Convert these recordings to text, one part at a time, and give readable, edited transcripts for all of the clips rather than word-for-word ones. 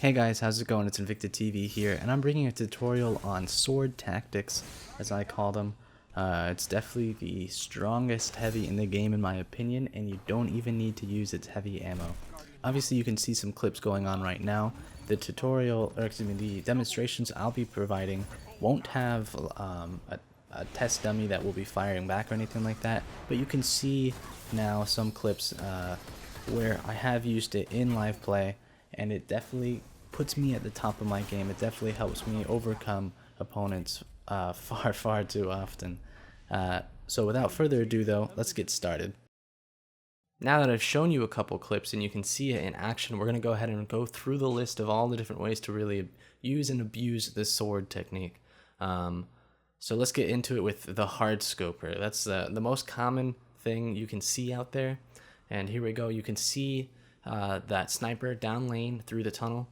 Hey guys, how's it going? It's Invicta TV here, and I'm bringing a tutorial on sword tactics, as I call them. It's definitely the strongest heavy in the game in my opinion, and you don't even need to use its heavy ammo. Obviously you can see some clips going on right now. The tutorial, or excuse me, the demonstrations I'll be providing won't have a test dummy that will be firing back or anything like that, but you can see now some clips where I have used it in live play, and it definitely puts me at the top of my game. It definitely helps me overcome opponents far too often. So without further ado though, let's get started. Now that I've shown you a couple clips and you can see it in action, we're going to go ahead and go through the list of all the different ways to really use and abuse this sword technique. So let's get into it with the Hardscoper. That's the most common thing you can see out there. And here we go. You can see that sniper down lane through the tunnel.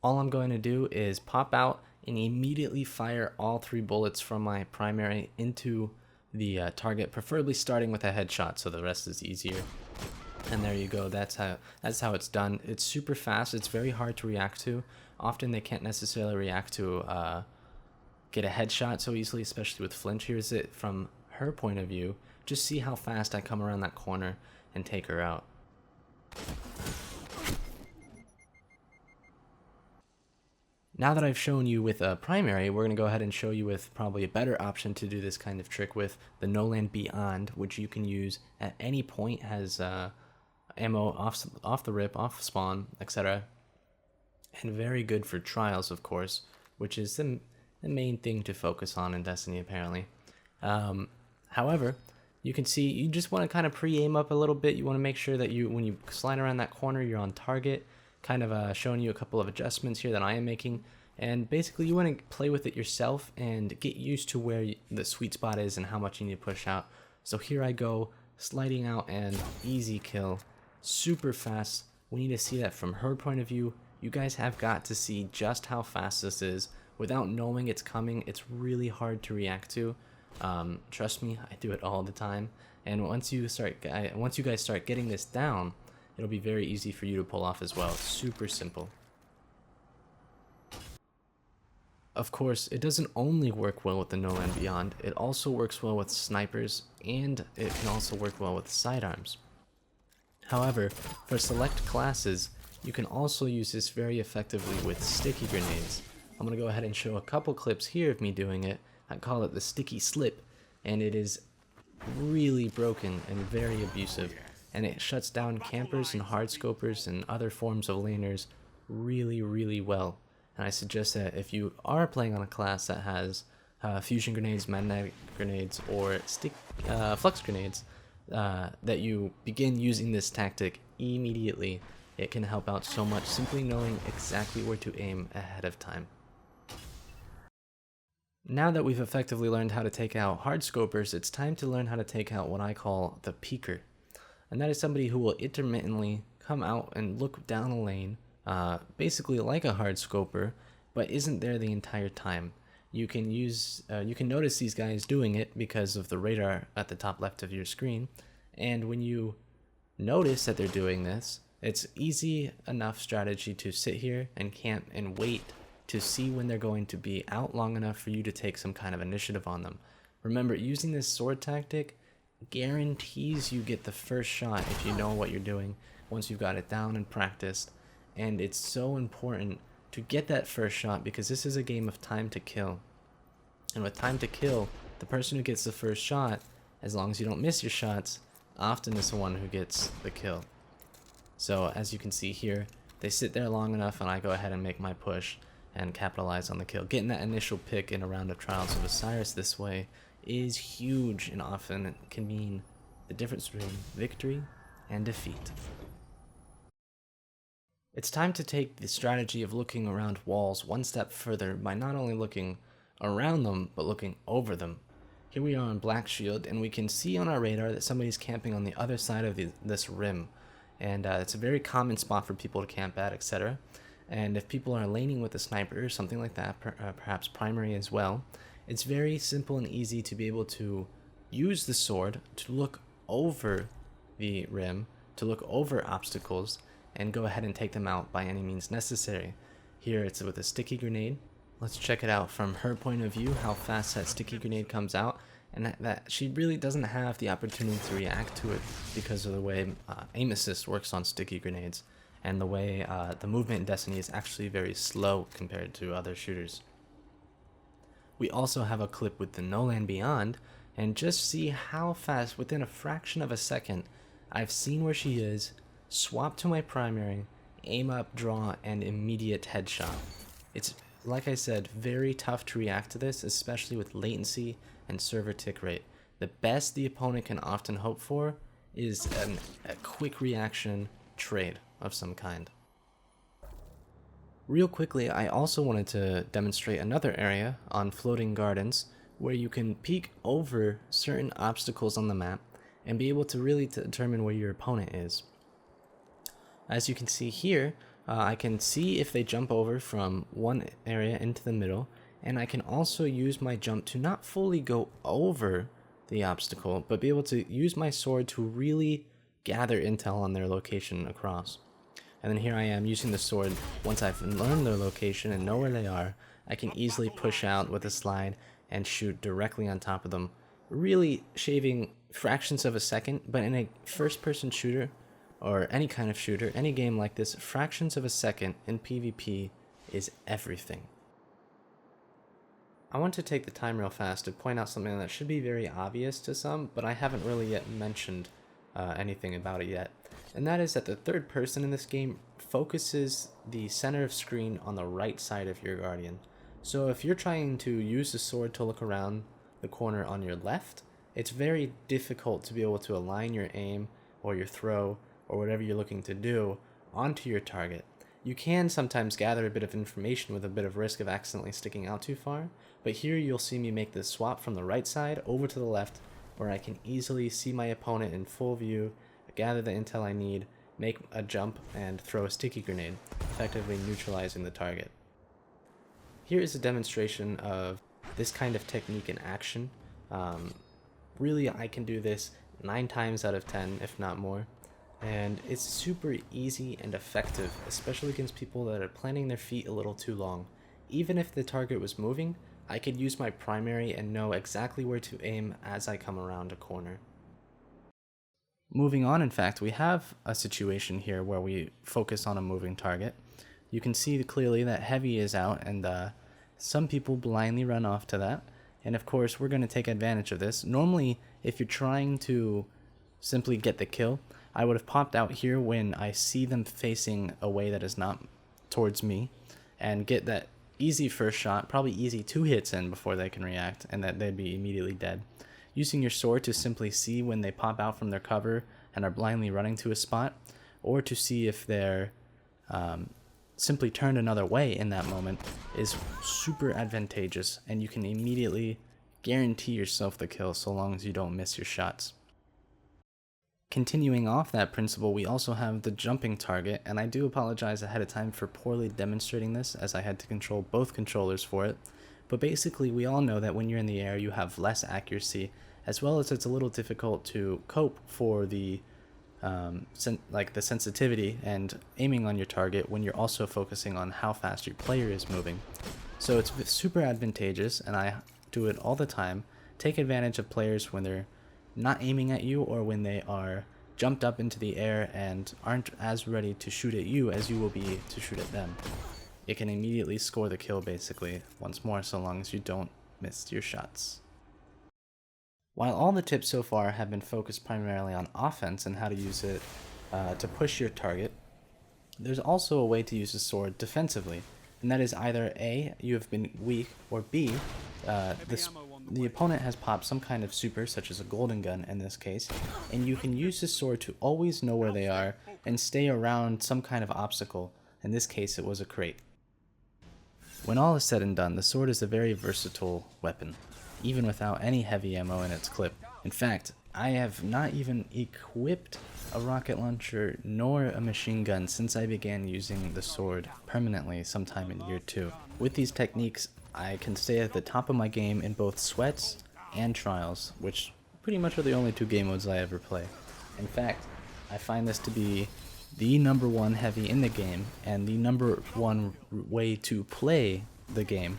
All I'm going to do is pop out and immediately fire all 3 bullets from my primary into the target, preferably starting with a headshot so the rest is easier. And there you go. That's how it's done. It's super fast. It's very hard to react to. Often they can't necessarily react to get a headshot so easily, especially with flinch. Here's it from her point of view. Just see how fast I come around that corner and take her out. Now that I've shown you with a primary, we're going to go ahead and show you with probably a better option to do this kind of trick with, the No Land Beyond, which you can use at any point, has ammo off the rip, off spawn, etc. And very good for trials, of course, which is the main thing to focus on in Destiny, apparently. However, you can see you just want to kind of pre-aim up a little bit. You want to make sure that when you slide around that corner, you're on target. Kind of showing you a couple of adjustments here that I am making, and basically you want to play with it yourself and get used to where the sweet spot is and how much you need to push out. So here I go, sliding out and easy kill, super fast. We need to see that from her point of view. You guys have got to see just how fast this is. Without knowing it's coming, it's really hard to react to. Trust me, I do it all the time. And once you guys start getting this down, it'll be very easy for you to pull off as well. It's super simple. Of course, it doesn't only work well with the No Land Beyond, it also works well with snipers, and it can also work well with sidearms. However, for select classes, you can also use this very effectively with sticky grenades. I'm going to go ahead and show a couple clips here of me doing it. I call it the sticky slip, and it is really broken and very abusive. And it shuts down campers and hardscopers and other forms of laners really well. And I suggest that if you are playing on a class that has fusion grenades, magnetic grenades, or flux grenades, that you begin using this tactic immediately. It can help out so much, simply knowing exactly where to aim ahead of time. Now that we've effectively learned how to take out hardscopers, it's time to learn how to take out what I call the peeker. And that is somebody who will intermittently come out and look down a lane, basically like a hardscoper, but isn't there the entire time. You can notice these guys doing it because of the radar at the top left of your screen, and when you notice that they're doing this, it's easy enough strategy to sit here and camp and wait to see when they're going to be out long enough for you to take some kind of initiative on them. Remember, using this sword tactic guarantees you get the first shot if you know what you're doing once you've got it down and practiced. And it's so important to get that first shot because this is a game of time to kill. And with time to kill, the person who gets the first shot, as long as you don't miss your shots, often is the one who gets the kill. So as you can see here, they sit there long enough and I go ahead and make my push and capitalize on the kill. Getting that initial pick in a round of Trials of Osiris this way is huge, and often can mean the difference between victory and defeat. It's time to take the strategy of looking around walls one step further by not only looking around them, but looking over them. Here we are on Black Shield, and we can see on our radar that somebody's camping on the other side of this rim. And it's a very common spot for people to camp at, etc. And if people are laning with a sniper or something like that, perhaps primary as well, it's very simple and easy to be able to use the sword to look over the rim, to look over obstacles, and go ahead and take them out by any means necessary. Here it's with a sticky grenade. Let's check it out from her point of view, how fast that sticky grenade comes out, and that she really doesn't have the opportunity to react to it because of the way aim assist works on sticky grenades, and the way the movement in Destiny is actually very slow compared to other shooters. We also have a clip with the No Land Beyond, and just see how fast, within a fraction of a second, I've seen where she is, swap to my primary, aim up, draw, and immediate headshot. It's, like I said, very tough to react to this, especially with latency and server tick rate. The best the opponent can often hope for is a quick reaction trade of some kind. Real quickly, I also wanted to demonstrate another area on Floating Gardens where you can peek over certain obstacles on the map and be able to really determine where your opponent is. As you can see here, I can see if they jump over from one area into the middle, and I can also use my jump to not fully go over the obstacle, but be able to use my sword to really gather intel on their location across. And then here I am using the sword. Once I've learned their location and know where they are, I can easily push out with a slide and shoot directly on top of them, really shaving fractions of a second. But in a first-person shooter, or any kind of shooter, any game like this, fractions of a second in PvP is everything. I want to take the time real fast to point out something that should be very obvious to some, but I haven't really yet mentioned anything about it yet. And that is that the third person in this game focuses the center of screen on the right side of your Guardian. So if you're trying to use the sword to look around the corner on your left, it's very difficult to be able to align your aim or your throw or whatever you're looking to do onto your target. You can sometimes gather a bit of information with a bit of risk of accidentally sticking out too far, but here you'll see me make this swap from the right side over to the left, where I can easily see my opponent in full view, gather the intel I need, make a jump, and throw a sticky grenade, effectively neutralizing the target. Here is a demonstration of this kind of technique in action. Really, I can do this 9 times out of 10, if not more. And it's super easy and effective, especially against people that are planting their feet a little too long. Even if the target was moving, I could use my primary and know exactly where to aim as I come around a corner. Moving on, in fact, we have a situation here where we focus on a moving target. You can see clearly that heavy is out, and some people blindly run off to that. And of course, we're going to take advantage of this. Normally, if you're trying to simply get the kill, I would have popped out here when I see them facing a way that is not towards me, and get that easy first shot, probably easy 2 hits in before they can react, and that they'd be immediately dead. Using your sword to simply see when they pop out from their cover and are blindly running to a spot, or to see if they're simply turned another way in that moment, is super advantageous, and you can immediately guarantee yourself the kill so long as you don't miss your shots. Continuing off that principle, we also have the jumping target, and I do apologize ahead of time for poorly demonstrating this, as I had to control both controllers for it. But basically, we all know that when you're in the air, you have less accuracy, as well as it's a little difficult to cope for the the sensitivity and aiming on your target when you're also focusing on how fast your player is moving. So it's super advantageous, and I do it all the time. Take advantage of players when they're not aiming at you, or when they are jumped up into the air and aren't as ready to shoot at you as you will be to shoot at them. It can immediately score the kill basically once more, so long as you don't miss your shots. While all the tips so far have been focused primarily on offense and how to use it to push your target, there's also a way to use the sword defensively, and that is either A, you have been weak, or B, the opponent has popped some kind of super, such as a golden gun in this case, and you can use the sword to always know where they are and stay around some kind of obstacle. In this case, it was a crate. When all is said and done, the sword is a very versatile weapon, even without any heavy ammo in its clip. In fact, I have not even equipped a rocket launcher nor a machine gun since I began using the sword permanently sometime in year 2. With these techniques, I can stay at the top of my game in both sweats and trials, which pretty much are the only 2 game modes I ever play. In fact, I find this to be the number one heavy in the game and the number one way to play the game,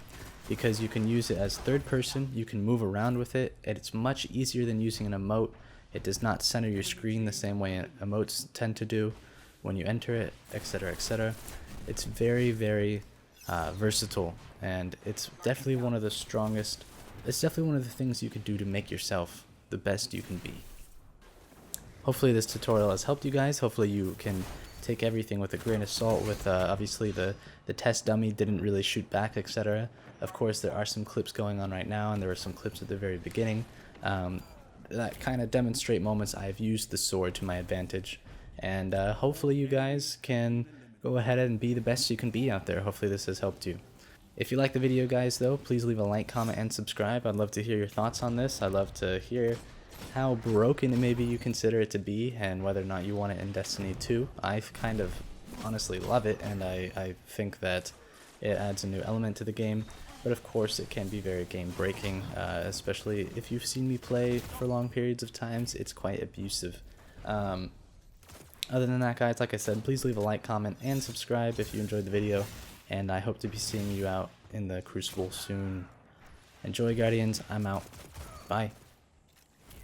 because you can use it as third person, you can move around with it, and it's much easier than using an emote. It does not center your screen the same way emotes tend to do when you enter it, etc, etc. It's very, very versatile, and it's definitely one of the strongest, it's definitely one of the things you could do to make yourself the best you can be. Hopefully this tutorial has helped you guys. Hopefully you can take everything with a grain of salt, with obviously the test dummy didn't really shoot back, etc. Of course there are some clips going on right now, and there were some clips at the very beginning that kind of demonstrate moments I've used the sword to my advantage, and hopefully you guys can go ahead and be the best you can be out there. Hopefully this has helped you. If you like the video, guys, though, please leave a like, comment, and subscribe. I'd love to hear your thoughts on this. I'd love to hear how broken it maybe you consider it to be, and whether or not you want it in Destiny 2. I kind of honestly love it, and I think that it adds a new element to the game, but of course it can be very game breaking, especially if you've seen me play for long periods of times. It's quite abusive. Other than that, guys, like I said, please leave a like, comment, and subscribe if you enjoyed the video, and I hope to be seeing you out in the Crucible soon. Enjoy, Guardians. I'm out. Bye.